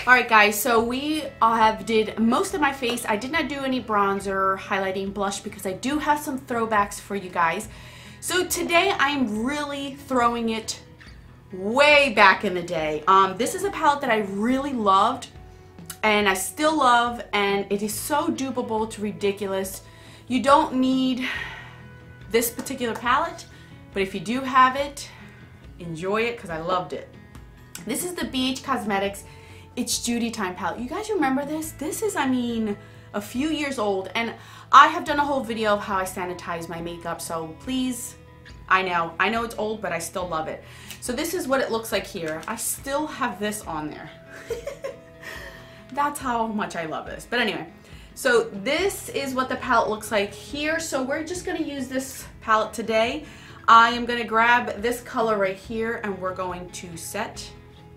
Alright guys, so we have did most of my face. I did not do any bronzer, highlighting, blush because I do have some throwbacks for you guys. So today I'm really throwing it way back in the day. This is a palette that I really loved and I still love, and it is so dupeable to ridiculous. You don't need this particular palette, but if you do have it, enjoy it because I loved it. This is the BH Cosmetics It's Judy Time palette. You guys remember this? This is, I mean, a few years old, and I have done a whole video of how I sanitize my makeup, so please, I know it's old, but I still love it. So this is what it looks like here. I still have this on there. That's how much I love this. But anyway, so this is what the palette looks like here. So we're just gonna use this palette today. I am gonna grab this color right here and we're going to set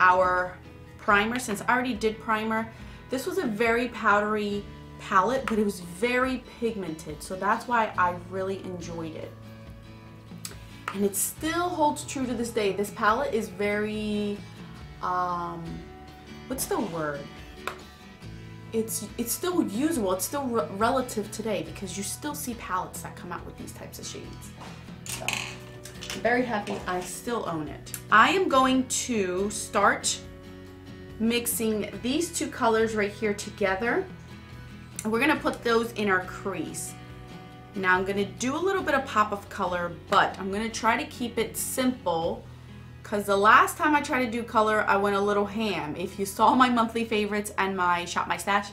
our primer. Since I already did primer, this was a very powdery palette, but it was very pigmented. So that's why I really enjoyed it. And it still holds true to this day. This palette is very, what's the word? It's still usable. It's still relative today because you still see palettes that come out with these types of shades. So I'm very happy I still own it. I am going to start mixing these two colors right here together. And we're gonna put those in our crease. Now I'm gonna do a little bit of pop of color, but I'm gonna try to keep it simple because the last time I tried to do color, I went a little ham. If you saw my monthly favorites and my Shop My Stash,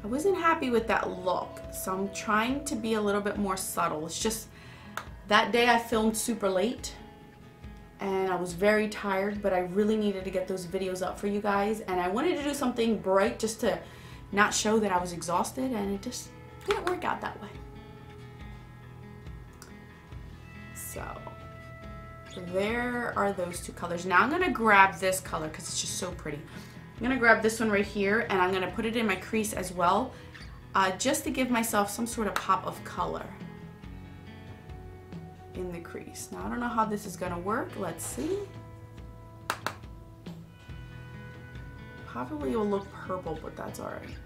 I wasn't happy with that look. So I'm trying to be a little bit more subtle. It's just that day I filmed super late and I was very tired, but I really needed to get those videos up for you guys. And I wanted to do something bright just to not show that I was exhausted, and it just didn't work out that way. So there are those two colors. Now I'm gonna grab this color because it's just so pretty. I'm gonna grab this one right here and I'm gonna put it in my crease as well, just to give myself some sort of pop of color in the crease. Now I don't know how this is gonna work. Let's see. Probably will look purple, but that's all right.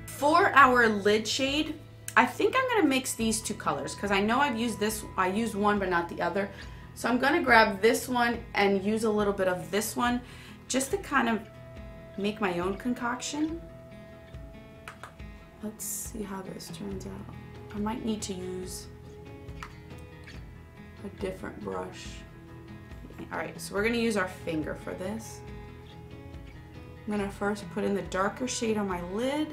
For our lid shade, I think I'm gonna mix these two colors because I know I've used this, I used one but not the other. So I'm gonna grab this one and use a little bit of this one just to kind of make my own concoction. Let's see how this turns out. I might need to use a different brush. All right, so we're gonna use our finger for this. I'm gonna first put in the darker shade on my lid.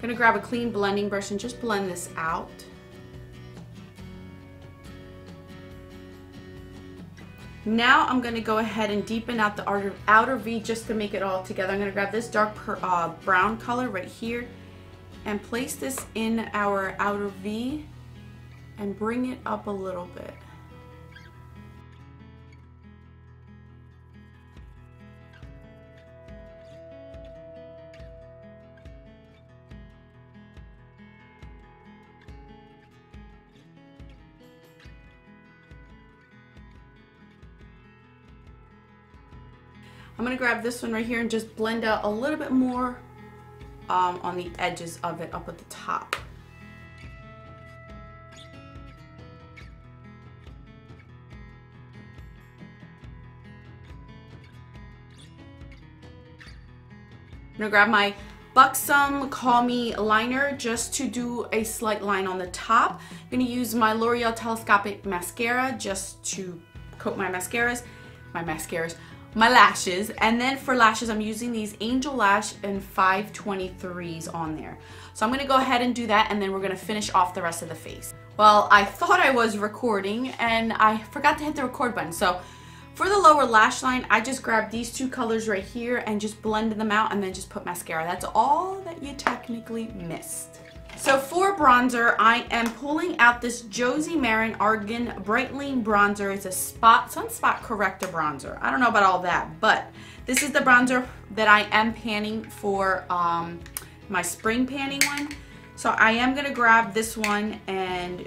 I'm gonna grab a clean blending brush and just blend this out. Now I'm gonna go ahead and deepen out the outer V just to make it all together. I'm gonna grab this dark brown color right here and place this in our outer V and bring it up a little bit. I'm gonna grab this one right here and just blend out a little bit more on the edges of it up at the top. I'm gonna grab my Buxom Call Me liner just to do a slight line on the top. I'm gonna use my L'Oreal Telescopic Mascara just to coat my lashes, and then for lashes I'm using these Angel Lash and 523s on there. So I'm gonna go ahead and do that, and then we're gonna finish off the rest of the face. Well, I thought I was recording and I forgot to hit the record button. So For the lower lash line, I just grabbed these two colors right here and just blended them out and then just put mascara. That's all that you technically missed. So for bronzer, I am pulling out this Josie Maran Argan Brightening Bronzer. It's a sunspot corrector bronzer. I don't know about all that, but this is the bronzer that I am panning for my spring panning one. So I am gonna grab this one and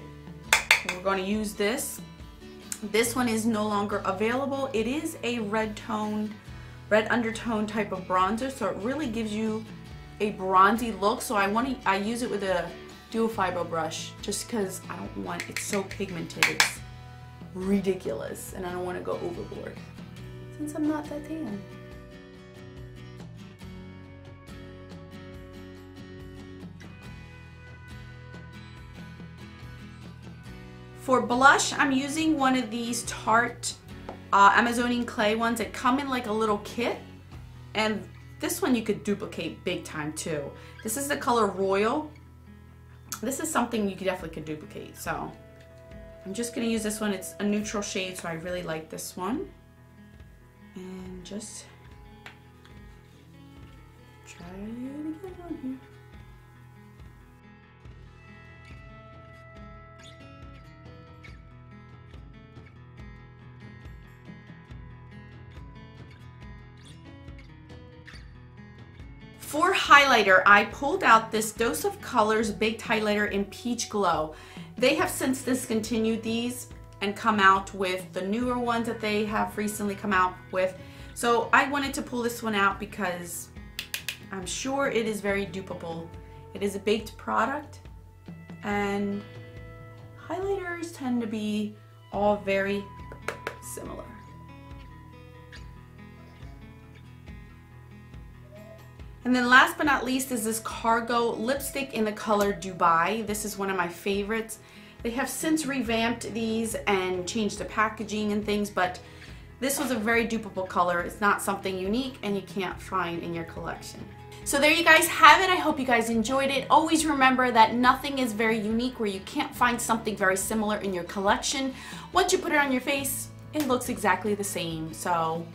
we're gonna use this. This one is no longer available. It is a red undertone type of bronzer, so it really gives you a bronzy look. So I use it with a dual fiber brush just because I don't want, it's so pigmented, it's ridiculous, and I don't want to go overboard since I'm not that tan. For blush, I'm using one of these Tarte Amazonian clay ones that come in like a little kit, and this one you could duplicate big time too. This is the color Royal. This is something you definitely could duplicate, so I'm just going to use this one. It's a neutral shade, so I really like this one. And just try to get it on here. For highlighter, I pulled out this Dose of Colors Baked Highlighter in Peach Glow. They have since discontinued these and come out with the newer ones that they have recently come out with. So I wanted to pull this one out because I'm sure it is very dupable. It is a baked product, and highlighters tend to be all very similar. And then last but not least is this Cargo lipstick in the color Dubai. This is one of my favorites. They have since revamped these and changed the packaging and things, but this was a very dupable color. It's not something unique and you can't find in your collection. So there you guys have it. I hope you guys enjoyed it. Always remember that nothing is very unique where you can't find something very similar in your collection. Once you put it on your face, it looks exactly the same. So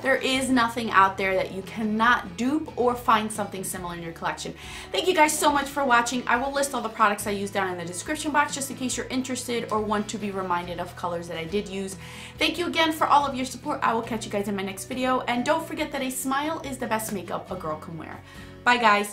there is nothing out there that you cannot dupe or find something similar in your collection. Thank you guys so much for watching. I will list all the products I use down in the description box just in case you're interested or want to be reminded of colors that I did use. Thank you again for all of your support. I will catch you guys in my next video. And don't forget that a smile is the best makeup a girl can wear. Bye guys.